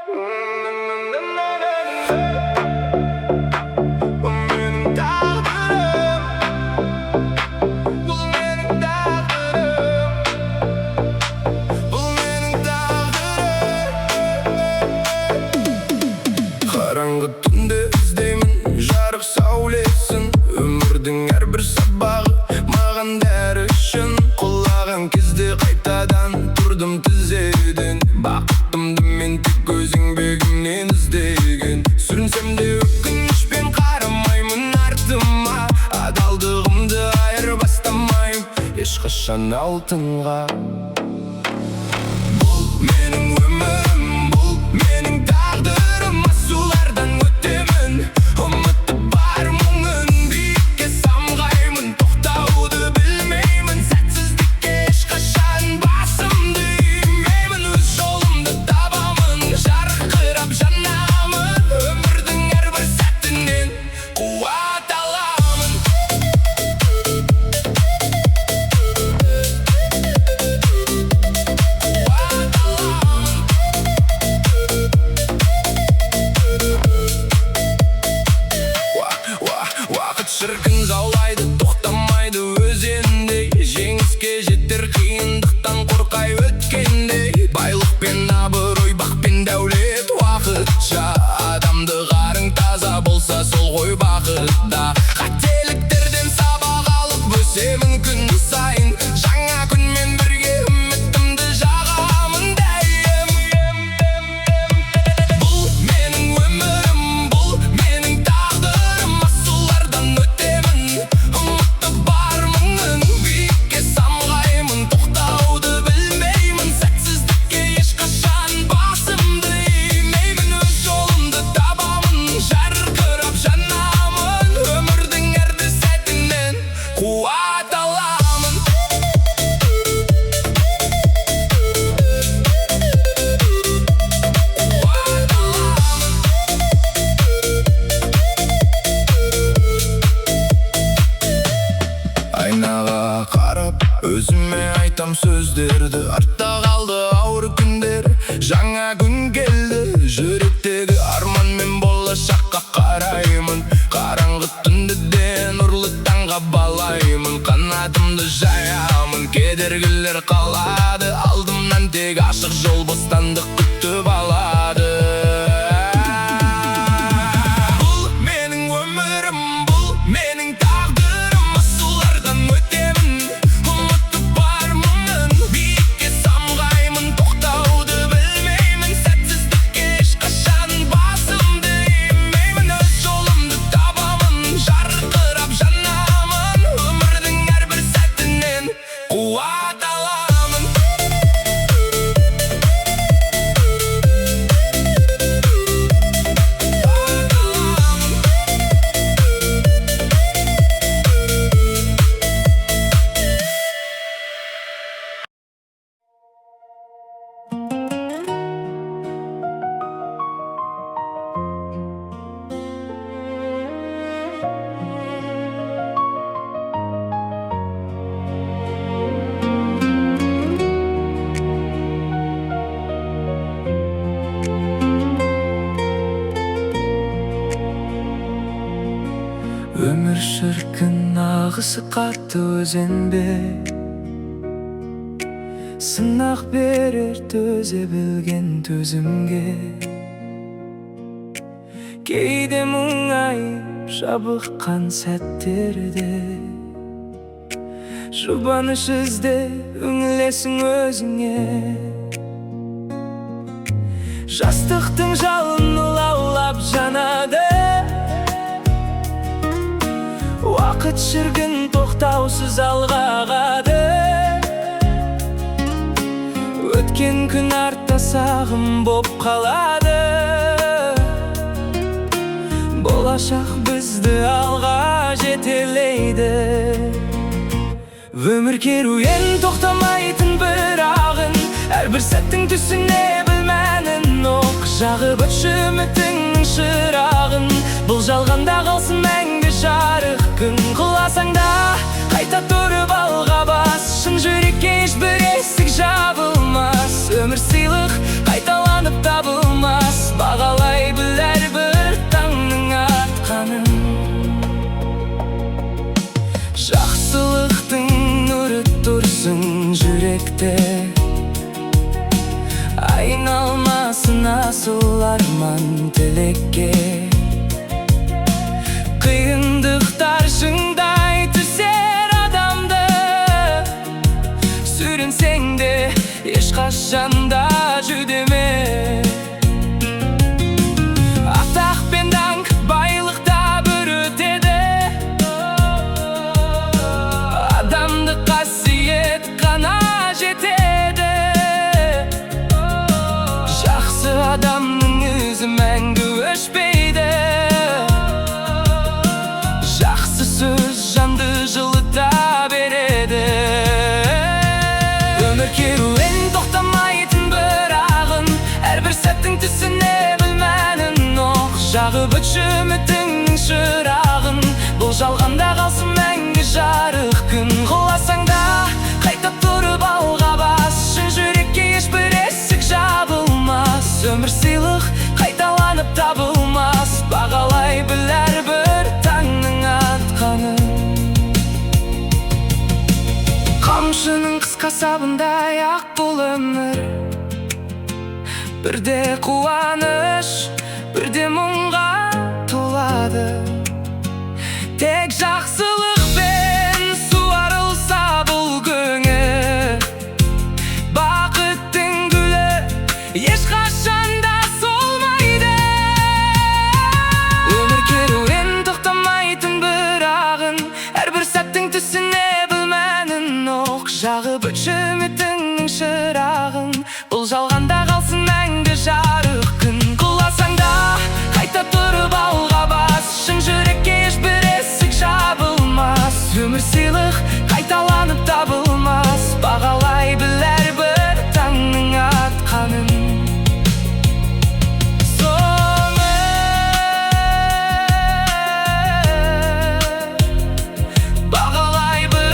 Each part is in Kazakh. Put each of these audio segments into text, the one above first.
Қараңғы түнде іздеймін жарық сәулесін, өмірдің әрбір сабағы маған дәрі үшін. Құлаған кезде қайтадан тұрдым тізеден, бақытымды мен тек өз еңбегімнен іздеген. Сүрінсем де өкінішпен қарамаймын артыма, адалдығымды айырбастамайым ешқашан алтынға. Бұл менің өмірім, бұл менің тағдырым, асулардан өтемін, ұмыты бар мұңын биікке самғаймын. Тоқтауды білмеймін, сәтсіздікке ешқашан басымды имеймін. Өз жолымды табамын, жарқырап жанамын, өмірдің әрбір сәтінен қуат аламын. Уақыт шіркін заулайды, тоқтамайды өзендей, жеңіске жетер қиындықтан қорқай өткендей. Байлық пен абырой, бақ пен дәулет уақытша, адамды қарың таза болса сол ғой бақытта. Қателіктерден сабақ алып өсемін күн сайын, жаңа күнмен бірге үмітімді жағамын дәйім. Бұл менің өмірім, бұл менің тағдырым, асулардан өтемін, ұмыты бар мұңын биікке самғаймын. Тоқтауды білмеймін, сәтсіздікке ешқашан басымды имеймін. Өз жолымды табамын, жарқырап жанамын, өмірдің әрбір сәтінен қуат аламын. Айнаға қарап өзіме айтам сөздерді, артта қалды ауыр күндер, жаңа күн келді. Жүректегі арман мен болашаққа қараймын, қараңғы түнді де нұрлы таңға балаймын. Қанатымды жаямын, кедергілер қалады, алдымнан тек ашық жол, бостандық күтіп алады. Бұл менің өмірім, бұл менің тағдырым, асулардан өтемін, ұмыты бар мұңын биікке самғаймын. Тоқтауды білмеймін, сәтсіздікке ешқашан басымды имеймін. Өз жолымды табамын, жарқырап жанамын, өмірдің әрбір сәтінен қуат аламын. Өмір шіркін, ағысы қатты өзен бе, сынақ берер төзе білген төзімге. Кейде мұңайып жабыққан сәттерде, жұбаныш ізде үңілесің өзіңе. Жастықтың жалыны лаулап жанады, уақыт шіркін тоқтаусыз алға ағады. Өткен күн артта сағым боп қалады, болашақ бізді алға жетелейді. Өмір керуен тоқтамайтын бір ағын, әрбір сәттің түсіне біл мәнін. Оқ жағып өтші үмітіңнің шырағын, бұл жалғанда қалсын мәңгі жарық күн. Құласаң да қайта тұрып алға бас, шын жүрекке ешбір есік жабылмас. Өмір сыйлық қайталанып табылмас. yürekte. Ayналмасын асыл арман тілекке. Қиындықтар шыңдай түсер адамды, сүрінсең де ешқашанда жүдеме. Атақ пен даңқ байлықта бір өтеді, адамдық қасиет қана жетеді. Жақсы адамның өзі мәңгі өшпейді, жақсы сөз жанды жылыта береді. Өмір керуен тоқтамайтын бір ағын, әрбір сәттің түсіне білмәнін оқ. Жағып өтші үмітіңнің шырағын, бұл жалғанда қалсын мәңгі жарық күн. Құласаң да қайта тұрып алға бас, шын жүрекке ешбір есік жабылмас. Өмір сыйлық қайталанып табылмас, бағалай біл әрбір таңның атқанын. Қамшының қысқа сабындай ақ бұл өмір, бірде қуаныш, бірде мұңға толады. Тек жақсылықпен суарылса бұл көңіл, бақыттың гүлі ешқашанда солмайды. Өмір керуен тоқтамайтын бір ағын, әрбір сәттің түсіне білмәнін оқ. Жағып өтші үмітіңнің шырағын, бұл жалғанда қалсын мәңгі жарық күн. Құласаң да қайта тұрып алға бас, шын жүрекке ешбір есік жабылмас. Өмір сыйлық қайталанып табылмас, бағалай біл әрбір таңның атқанын. Бағалай біл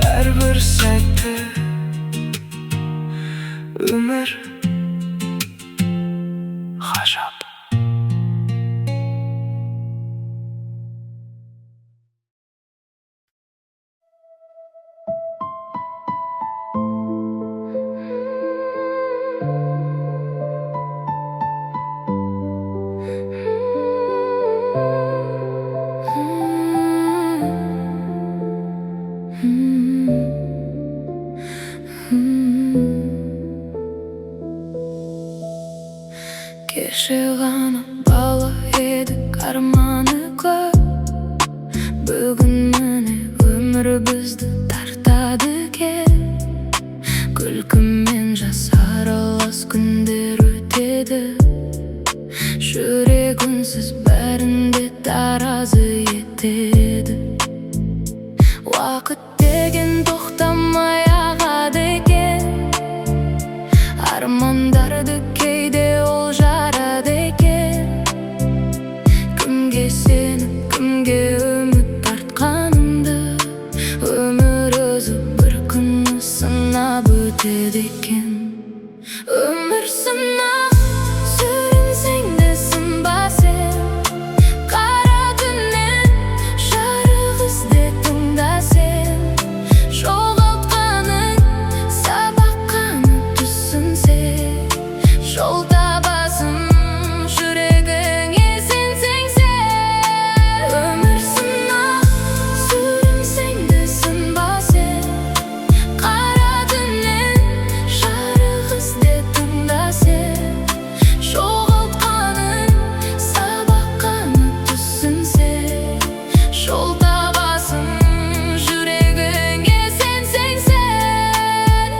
әрбір сәтті. Өмір ғажап. Кеше ғана бала едік, арманы көп. Бүгін міне өмір бізді тартады кел. Күлкімен жас аралас күндер өтеді, жүрек үнсіз бәрінде таразы етеді. Уақыт деген тоқтамай ағады екен, армандарды кейде ол жарады екен. Кімге сеніп, кімге үміт артқанымды, өмір өзі бір күні сынап өтеді екен. Өмір сынақ, сүрінсең де сынба сен. Қара түннен жарық ізде тыңда сен. Жоғалтқаның сабақ қана түсінсе, жол табасың жүрегіңе сенсең сен. Өмір сынақ, сүрінсең де сынба сен. Қара түннен жарық ізде тыңда сен. Жоғалтқаның сабақ қана түсінсе, жол табасың жүрегіңе сенсең сен.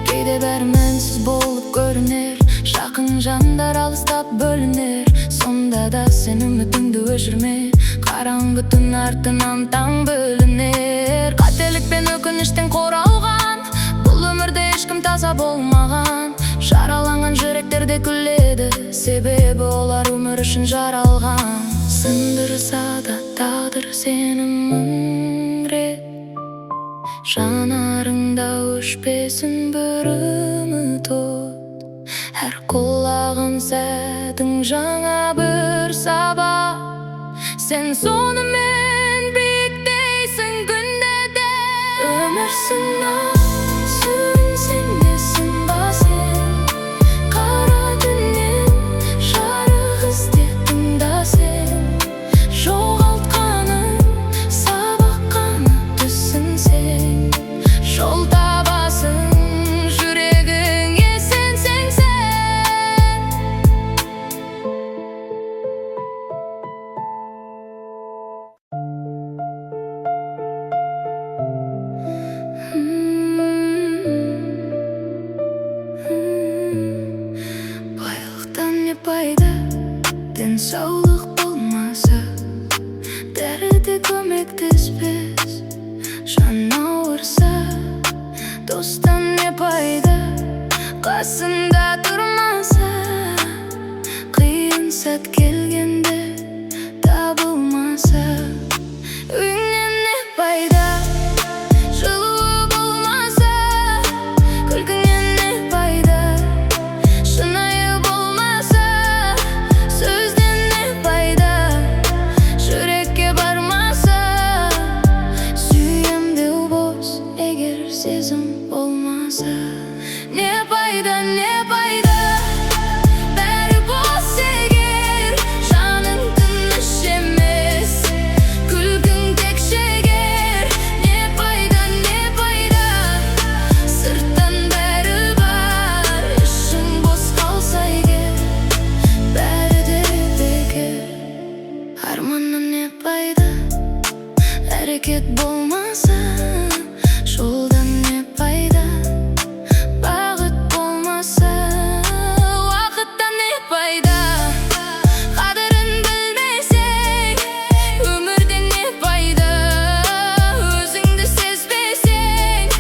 Кейде бәрі мәнсіз болып көрінер, жақын жандар алыстап бөлінер. Сонда да сен үмітіңді өшірме, қараңғы түн артынан таң бөлінер. Қателік пен өкініштен қоралған бұл өмірде ешкім таза болмаған. Жараланған жүректерде күледі, себебі олар өмір үшін жаралған. Сындырса да тағдыр сені мың рет, жанарыңда өшпесін бір үміт от. Әр құлаған сәтің жаңа бір сабақ, сен сонымен биіктейсің күнде. сына сүйінсең де сынбасын қара түннен жарық ізде тыңда сен жоғалтқаның сабақ қана түсінсең жол табасың жүрегіңе сенсең сен Байлықтан не пайда, денсаулық болмаса, дәрі де көмектеспес. Жан ауырса, достан не пайда, қасында тұрмаса. Қиын сәт келгенде табылмаса, үйіңнен не пайда, жылуы болмаса. Күлкіңнен не пайда, шынайы болмаса. Сөзден не пайда, жүрекке бармаса. Сүйем деу бос, егер сезім болмаса. Не пайда, не пайда, бәрі бос егер жаның тыныш емес. Күлкің тек шегер. Не пайда, сырттан бәрі бар, ішің бос қалса егер, бәрі де бекер. Арманнан не пайда, әрекет болмаса. Жолдан не пайда, бағыт болмаса. Уақыттан не пайда, қадірін білмесең. Өмірден не пайда, өзіңді сезбесең.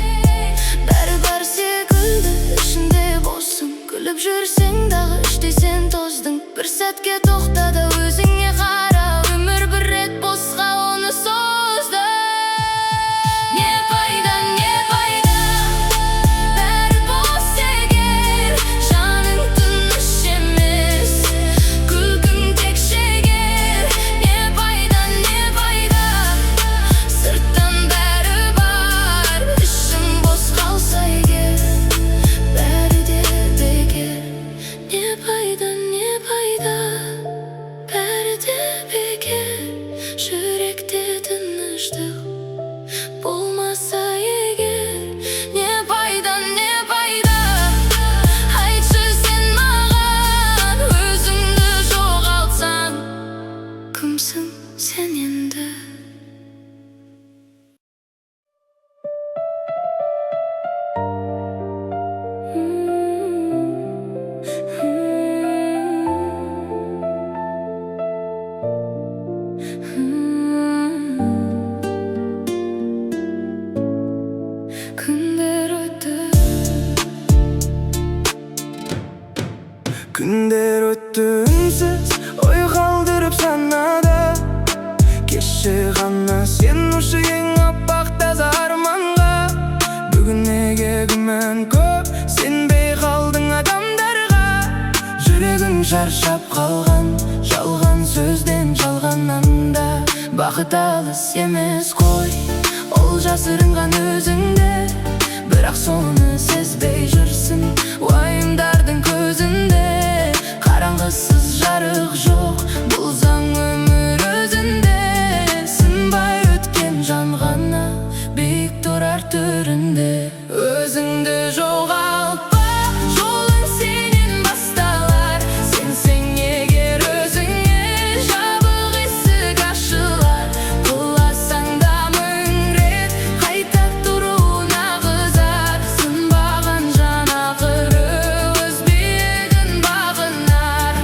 Бәрі бар секілді, ішінде босың. Күліп жүрсең дағы, іште сен тоздың. Бір сәтке тоқта да өзіңе қара. Өмір бір рет босқа оны созды. Не пайда, бәрі бос егер жаның тыныш емес. Күлкің тек шегер. Не пайда, сырттан бәрі бар, ішің бос қалса егер, бәрі де бекер. Не пайда, бәрі де бекер. Жүректе тыныштық болмаса егер. Не пайда, айтшы сен маған, өзіңді жоғалтсаң, кімсің сен енді? Күндер өтті үнсіз, ой қалдырып санада. Кеше ғана сен ұшы ең аппақ таза арманға. Бүгін неге күмән көп, сенбей қалдың адамдарға. Жүрегің шаршап қалған, жалған сөзден жалғаннан-да. Бақыт алыс емес қой, ол жасырынған өзіңде. Бірақ соны сезбей жүрсің уайымдардың көзінде. Қараңғысыз жарық жоқ, бұл заң өмір өзінде. Сынбай өткен жан ғана биік тұрар төрінде. Өзіңді жоғалтпа, жолың сенен басталар. Сенсең егер өзіңе, жабық есік ашылар. Құласаң да мың рет, қайта тұруына қызар. Сынбаған жан ақыры өз биігін бағынар.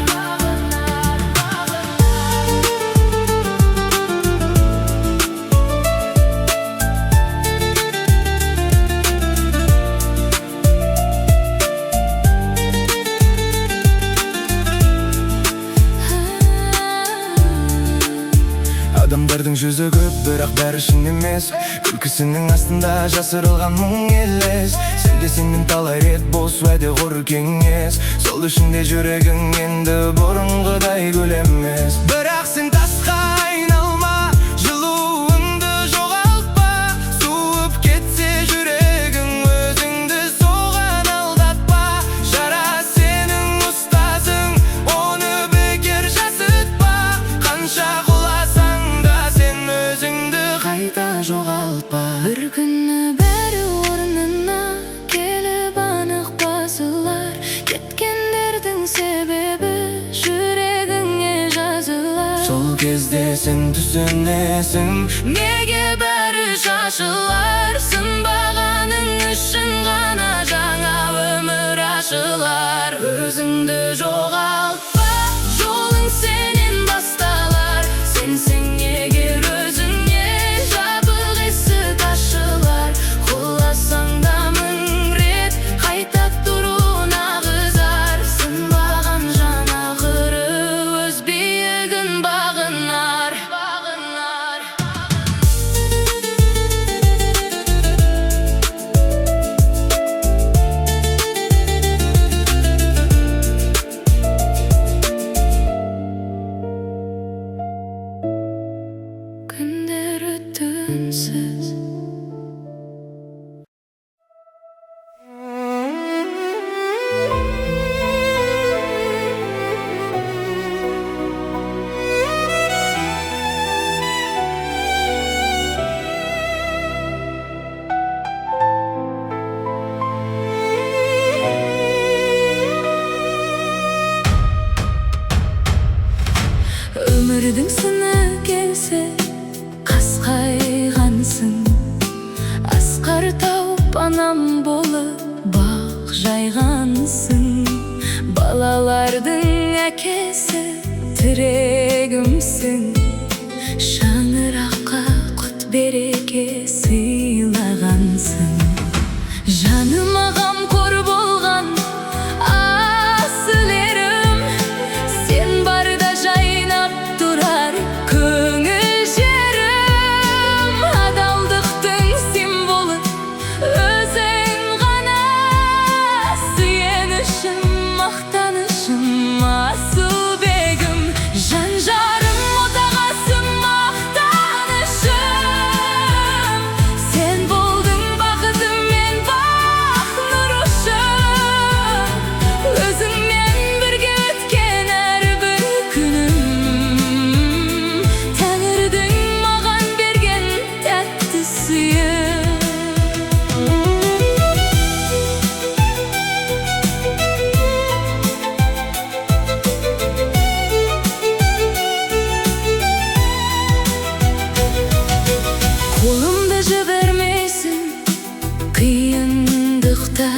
Адамдардың жүзі көп, бірақ бәрі шын емес. Күлкісінің астында жасырылған мұң елес. Сен де сенен талай рет бос уәде құр кеңес. Сол ішінде жүрегің енді бұрынғыдай гүл емес. Бірақ сен тасқа айналма, жылуыңды жоғалтпа. Суып кетсе жүрегің сен түсінесің. Неге бәрі шашылар, сынбағаның үшін ғана жаңа өмір ашылар. Өзіңді жоғалтпа, жолың сенен басталар. Сенсең егер өзіңе жабық есік ашылар. Құласаң да мың рет қайта тұру нағызар. Сынбаған жан ақыры өз биігін бағынар. Күндер өтті үнсіз. Өмірдің сыны келсе қасқайғансың. Асқар тауып анам болып бақ жайғансың. Балалардың әкесі тірегімсің. Шаңыраққа құт береке сыйлағансың. Жаныма қамқор болған асыл ерім, сен барда жайнап тұрар көңіл жерім. Адалдықтың символы өзің ғана, сүйенішім, мақтанышым, асыл бегім. Жан жарым, отағасым, мақтанышым. Сен болдың бақытым, мен бақ нұрышым. Өзіңмен бірге өткен әрбір күнім, Тәңірдің маған берген тәтті сыйы. Қолымды жібермейсің қиындықта,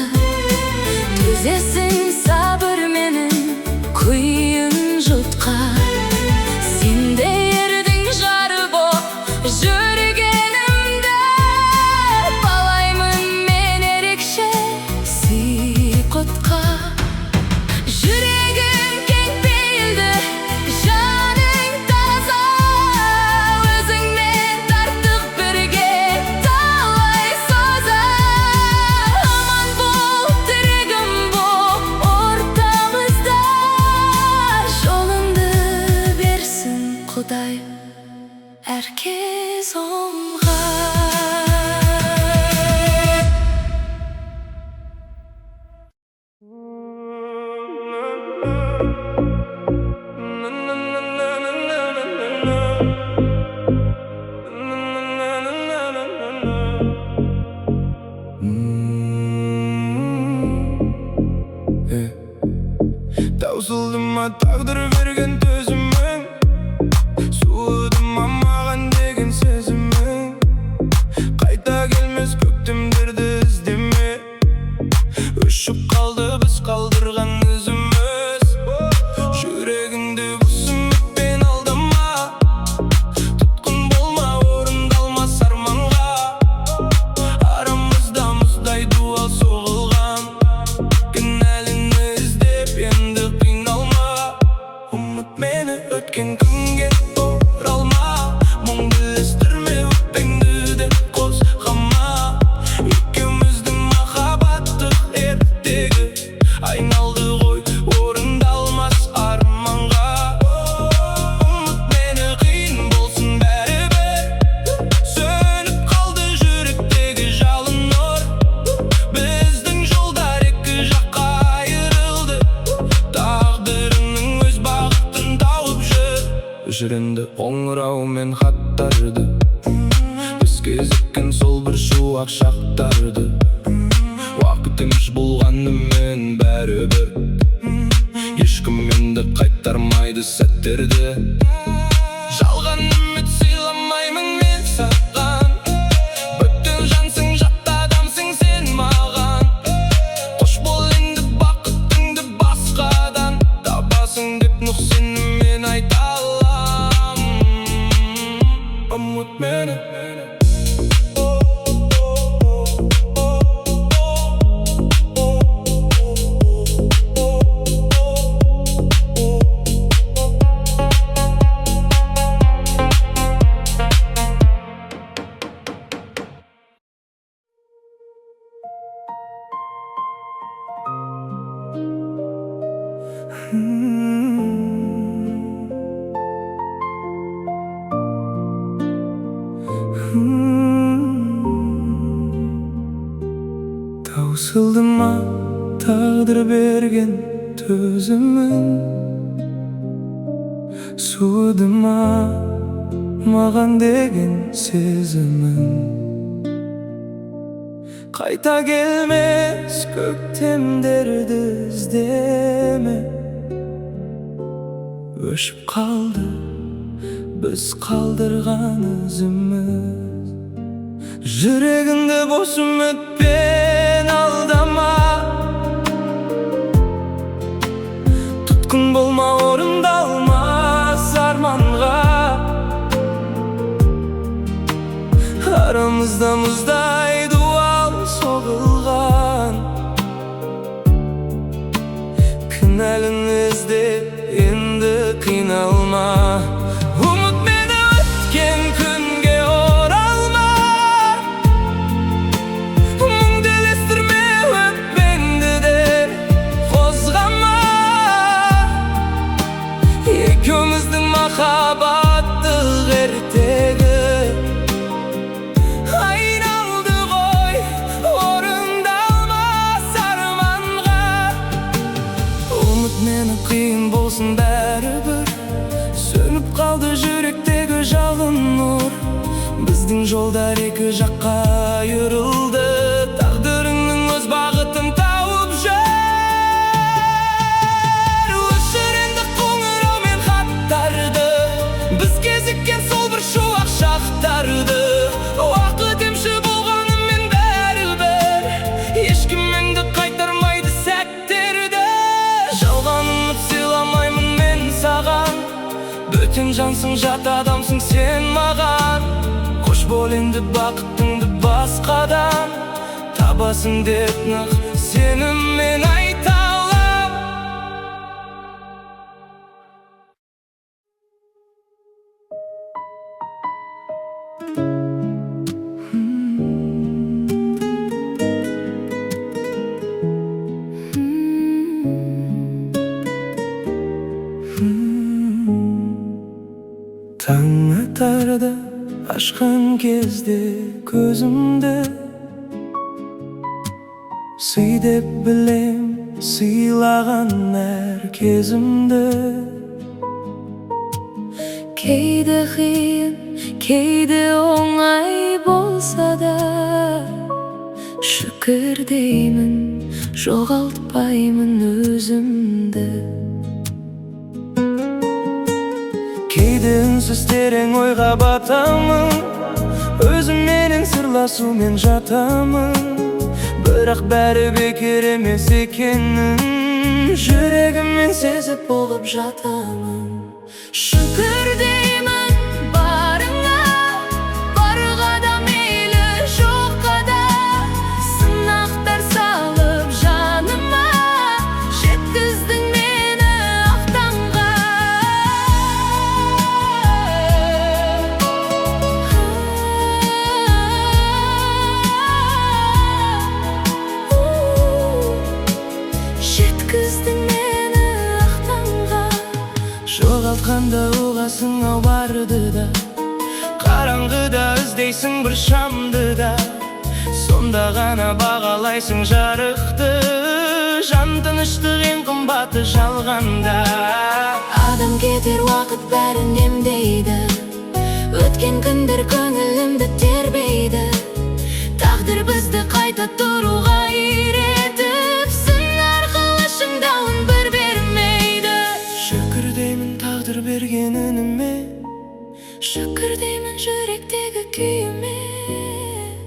төзесің сабырменен қиын жұтқа. Сенде ердің жары боп жүргенімді, балаймын мен ерекше сый-құтқа. Жүрегің кең пейілді, жаның таза, өзіңмен тарттық бірге талай соза. Аман бол, тірегім бол ортамызда, жолыңды берсін Құдай әркез оңға. Таусылды ма тағдыр берген төзімің, суыды ма маған деген сезімің. Қайта келмес көктемдерді іздеме, өшіп қалды біз қалдырған ізіміз. Жүрегіңді бос үмітпен алдама, тұтқын болма, орындалмас арманға. Арамызда мұздай дуал соғылған, кінәліні іздеп енді қиналма. Ұмыт мені өткен күнге оралма, мұңды естірме, өкпеңді де қозғама. Екеуміздің махаббаттық ертегі айналды ғой орындалмас арманға. Ұмыт мені, қиын болсын бәрібір, сөніп қалды жүректегі жалын нұр. Біздің жолдар екі жаққа айырылды, тағдырының өз бағытын тауып жүр. Өшірінді қоңыраумен хаттарды, біз кезіккен сол бір шуақ шақтарды. Уақытыңыз болғанымен бәрібір, ешкім енді қайтармайды сәттерді. Жалғаным Таусылды ма тағдыр берген төзімін, суыды ма маған деген сезімін. Қайта келмес көктемдерді іздеме, өшіп қалды біз қалдырған ізіміз. Жүрегіңді бос үмітпен алдама, тұтқын болма орындалмас арманға. Арамызда мұздай дуал соғылған, кінәлін іздеп енді қиналма. Ұмыт мені өткен күнге оралма, мұңды ілестірме өкпеңді де қозғама. Екеуміздің махаббаттық ертегі айналды ғой орындалмас арманға. Ұмыт мені қиын болсын бәрібір, сөніп қалды жүректегі жалын нұр. Біздің жолдар екі жаққа айырылды, тағдырыңның өз бағытын тауып жүр. Өшір енді қоңырау мен хаттарды, біз кезіккен сол бір шуақ шақтарды. Уақыт емші болғанымен бәрібір, ешкіміңді қайтармайды сәттерді. Жалған үміт сыйламаймын мен саған, бөтен жансың, жат адамсың сен маған. Қош бол енді бақытыңды басқадан табасың деп нық сеніммен айта алам. Таң атарда ашқан кезде көзімді, сый деп білем сыйлаған әр кезімді. Кейде қиын, кейде оңай болса да, шүкір деймін, жоғалтпаймын өзімді. Кейде үнсіз терең ойға батамын, өзімменен сырласумен жатамын. Бірақ бәрі бекер емес екенін жүрегіммен сезіп Болып жатамын. Шүкір деймін барыңа, барға да мейлі жоққа да. Сынақтар салып жаныма, жеткіздің мені ақ таңға. Жеткіздің мені ақ таңға. жоғалтқанда ұғасың ау барды да, қараңғыда іздейсің бір шамды да. Сонда ғана бағалайсың жарықты, жан тыныштық ең қымбаты жалғанда. Адам кетер уақыт бәрін емдейді, өткен күндер көңілімді тербейді. Тағдыр бізді қайта тұруға үйретіп, сын арқылы шыңдауын бір бермейді. Шүкір деймін тағдыр берген үніме, Шүкір деймін жүректегі күйіме.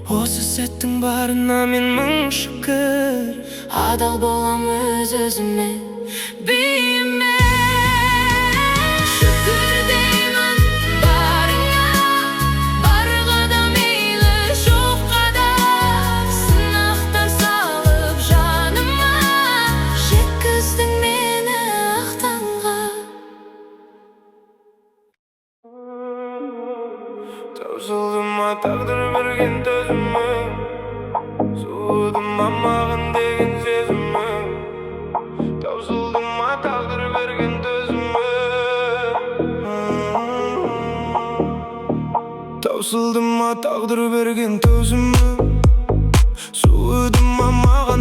осы сәттің барына мен мың шүкір. Адал болам өз-өзіме, биіме. Шүкір деймін барыңа, барға да мейлі жоққа да. Сынақтар салып жаныма, жеткіздің мені ақ таңға. Таусылды ма тағдыр берген төзімім, суыды ма маған деген сезімім. Таусылды ма тағдыр берген төзімім, таусылды ма тағдыр берген төзімім. Суыды ма маған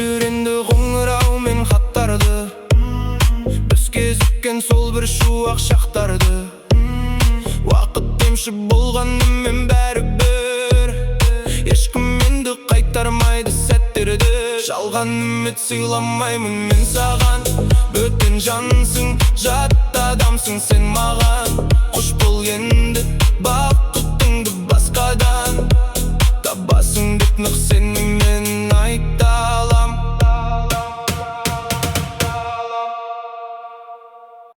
жүренді қоңырау мен хаттарды, біз кезіккен сол бір шуақ шақтарды. Уақыт демші болғанымен бәрібір, ешкім енді қайтармайды сәттерді. Жалған үміт сыйламаймын мен саған, бөтен жансың, жат адамсың сен маған. Қош бол енді бақытыңды басқадан табасың деп нық сен